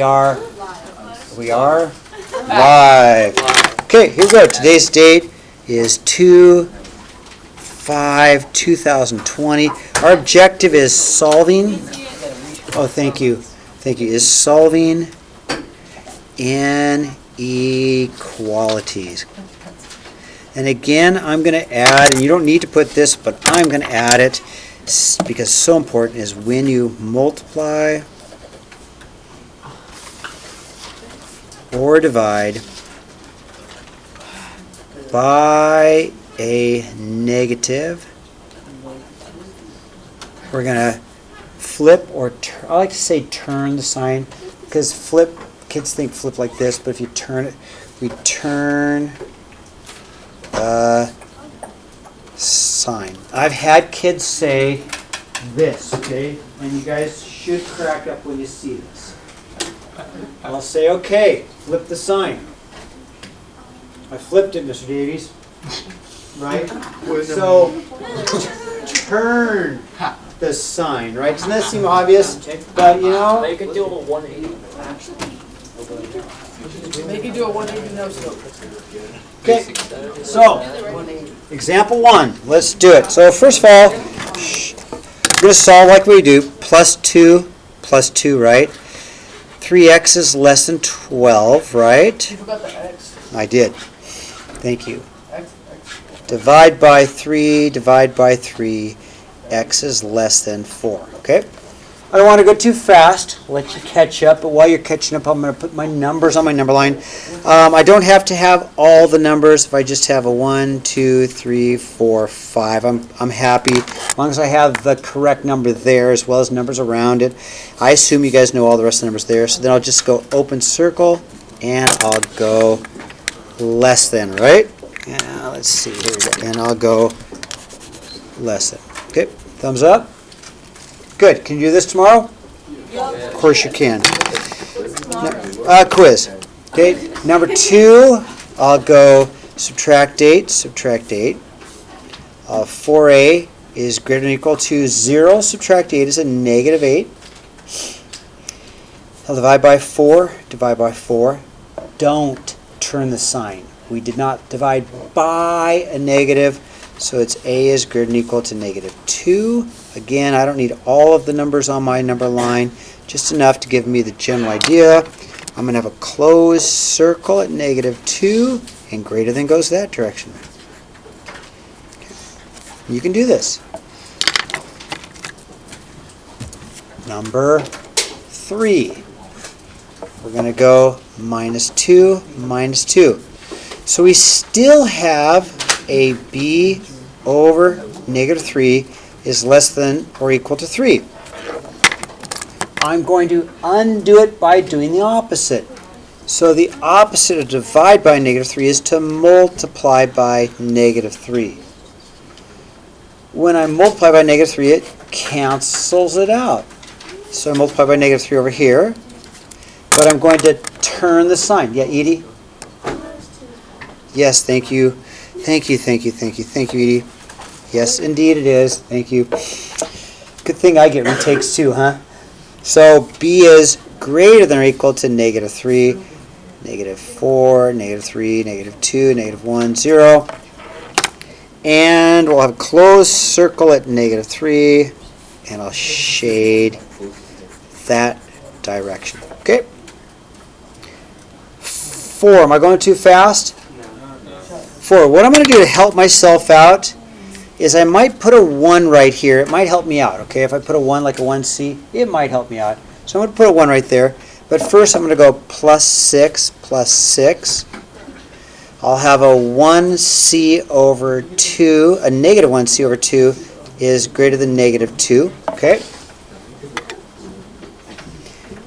We are live. Okay, here we go. Today's date is 2/5/2020. Our objective is solving. Oh, thank you. Thank you. Is solving inequalities. And again, I'm going to add, and you don't need to put this, but I'm going to add it because it's so important, is when you multiply or divide by a negative, we're going to flip or I like to say turn the sign, because flip, kids think flip like this, but if you turn it, we turn the sign. I've had kids say this, okay, and you guys should crack up when you see this. I'll say, okay, flip the sign. I flipped it, Mr. Davies. Right? So, turn the sign, right? Doesn't that seem obvious? But, you know. They could do a 180. They could do a 180 no scope. Okay, so, example 1. Let's do it. So, first of all, we're going to solve like we do. Plus 2, right? 3x is less than 12, right? You forgot the x. I did. Thank you. X. Divide by 3, x is less than 4, okay? I don't want to go too fast, let you catch up, but while you're catching up, I'm going to put my numbers on my number line. I don't have to have all the numbers. If I just have a 1, 2, 3, 4, 5, I'm happy, as long as I have the correct number there as well as numbers around it. I assume you guys know all the rest of the numbers there, so then I'll just go open circle, and I'll go less than, right? Let's see, here we go, and I'll go less than. Okay, thumbs up. Good. Can you do this tomorrow? Of course you can. Quiz. Okay, number 2, I'll go subtract 8, 4a is greater than or equal to 0, subtract 8 is a negative 8. I'll divide by 4, Don't turn the sign. We did not divide by a negative, so it's a is greater than or equal to negative 2. Again, I don't need all of the numbers on my number line, just enough to give me the general idea. I'm going to have a closed circle at negative 2, and greater than goes that direction. Okay. You can do this. Number 3. We're going to go minus 2. So we still have a b over negative 3 is less than or equal to 3. I'm going to undo it by doing the opposite. So the opposite of divide by negative 3 is to multiply by negative 3. When I multiply by negative 3, it cancels it out. So I multiply by negative 3 over here. But I'm going to turn the sign. Yeah, Edie? Yes, thank you. Thank you, Edie. Yes, indeed it is. Thank you. Good thing I get retakes too, huh? So b is greater than or equal to negative 3, negative 4, negative 3, negative 2, negative 1, 0. And we'll have a closed circle at negative 3, and I'll shade that direction. Okay? 4. Am I going too fast? 4. What I'm going to do to help myself out is I might put a 1 right here. It might help me out, okay? If I put a 1 like a 1c, it might help me out. So I'm going to put a 1 right there. But first I'm going to go plus 6. I'll have a 1c over 2. A negative 1c over 2 is greater than negative 2, okay?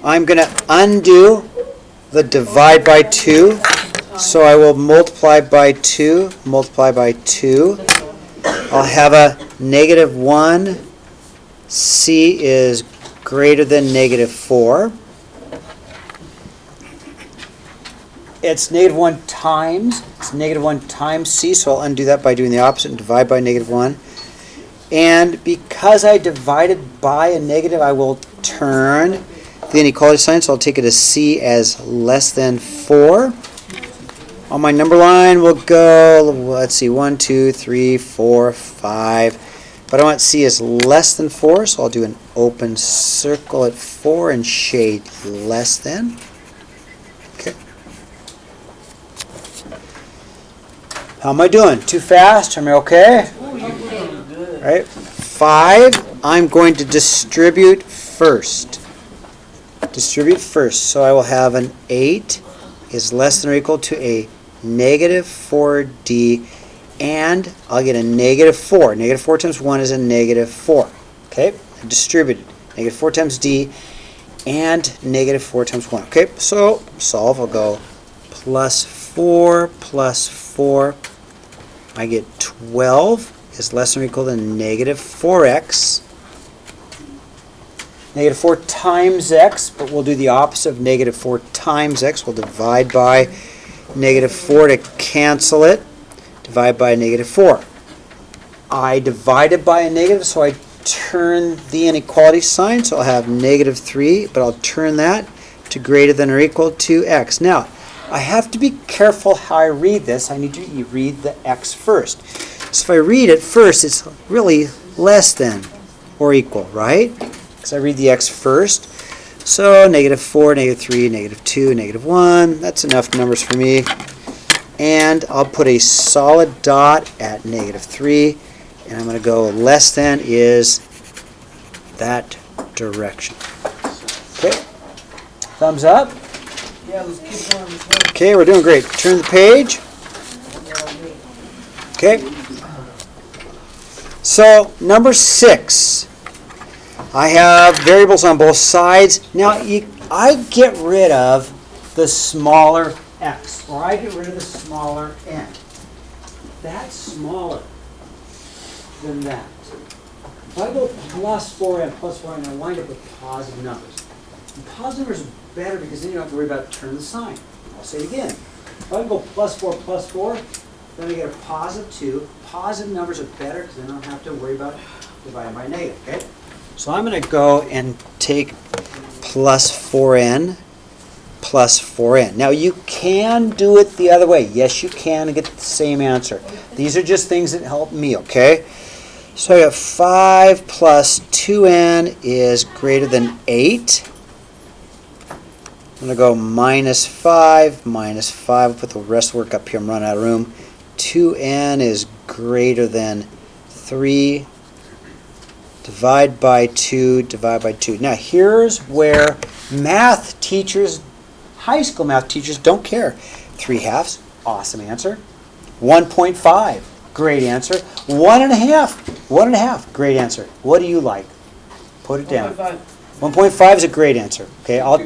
I'm going to undo the divide by 2. So I will multiply by 2. I'll have a negative 1. C is greater than negative 4. It's negative 1 times. It's negative 1 times C, so I'll undo that by doing the opposite and divide by negative 1. And because I divided by a negative, I will turn the inequality sign, so I'll take it as C as less than 4. On my number line, we'll go, let's see, 1, 2, 3, 4, 5. But I want C as less than 4, so I'll do an open circle at 4 and shade less than. Okay. How am I doing? Too fast? Am I okay? Ooh, you're doing good. Right? 5, I'm going to distribute first. Distribute first. So I will have an 8 is less than or equal to a negative 4D, and I'll get a negative 4. Negative 4 times 1 is a negative 4. Okay? Distributed. Negative 4 times D and negative 4 times 1. Okay? So solve. I'll go plus 4 plus 4. I get 12 is less than or equal to negative 4x. Negative 4 times x, but we'll do the opposite of negative 4 times x. We'll divide by negative 4 to cancel it. Divide by negative 4. I divided by a negative, so I turn the inequality sign. So I'll have negative 3, but I'll turn that to greater than or equal to x. Now, I have to be careful how I read this. I need to read the x first. So if I read it first, it's really less than or equal, right? Because I read the x first. So negative 4, negative 3, negative 2, negative 1. That's enough numbers for me. And I'll put a solid dot at negative 3. And I'm going to go less than is that direction. Okay. Thumbs up. Yeah, let's keep going. Let's go. Okay, we're doing great. Turn the page. Okay. So, number 6. I have variables on both sides. Now, I get rid of the smaller x, or I get rid of the smaller n. That's smaller than that. If I go plus 4n, plus 4n, I wind up with positive numbers. And positive numbers are better because then you don't have to worry about turning the sign. I'll say it again. If I go plus 4, then I get a positive 2. Positive numbers are better because then I don't have to worry about dividing by negative, okay? So I'm going to go and take plus 4n plus 4n. Now you can do it the other way. Yes, you can and get the same answer. These are just things that help me, okay? So I got 5 plus 2n is greater than 8. I'm going to go minus 5. I'll put the rest of the work up here. I'm running out of room. 2n is greater than 3. Divide by 2, divide by 2. Now here's where math teachers, high school math teachers don't care. 3/2, awesome answer. 1.5, great answer. 1.5, great answer. What do you like? Put it down. 1.5. 1.5 is a great answer. Okay, I'll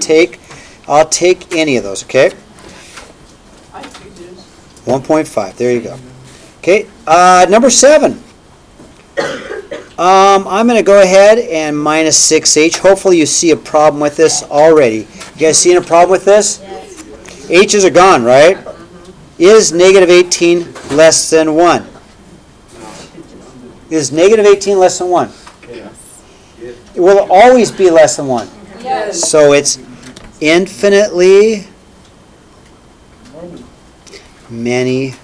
take any of those, okay? I think it is. 1.5, there you go. Okay, number 7. I'm going to go ahead and minus 6h. Hopefully you see a problem with this already. You guys seeing a problem with this? Yes. H's are gone, right? Is negative 18 less than 1? Is negative 18 less than 1? It will always be less than 1. Yes. So it's infinitely many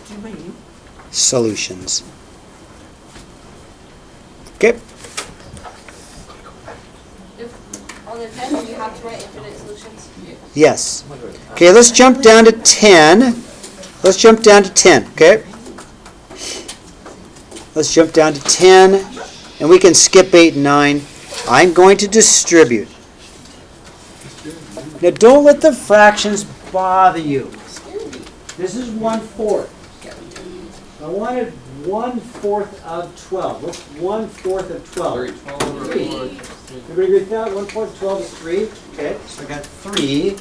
solutions. Okay. On the test, you have to write infinite solutions. Yes. Okay, let's jump down to 10. Let's jump down to 10, okay? Let's jump down to 10, and we can skip 8 and 9. I'm going to distribute. Now, don't let the fractions bother you. This is 1/4. I wanted 1/4 of 12. What's 1/4 of 12? 3. Everybody agree with that? 1/4 of 12 is 3. Okay, so I got 3.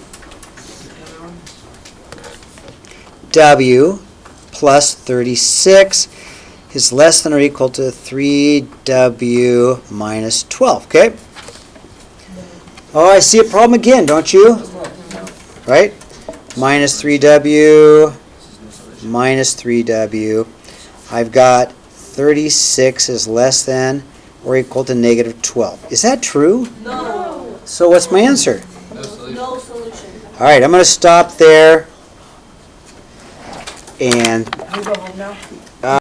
W plus 36 is less than or equal to 3W minus 12. Okay? Oh, I see a problem again, don't you? Right? Minus 3W minus 3W. I've got 36 is less than or equal to negative 12. Is that true? No. So what's my answer? All right, I'm going to stop there. And Can we go home now?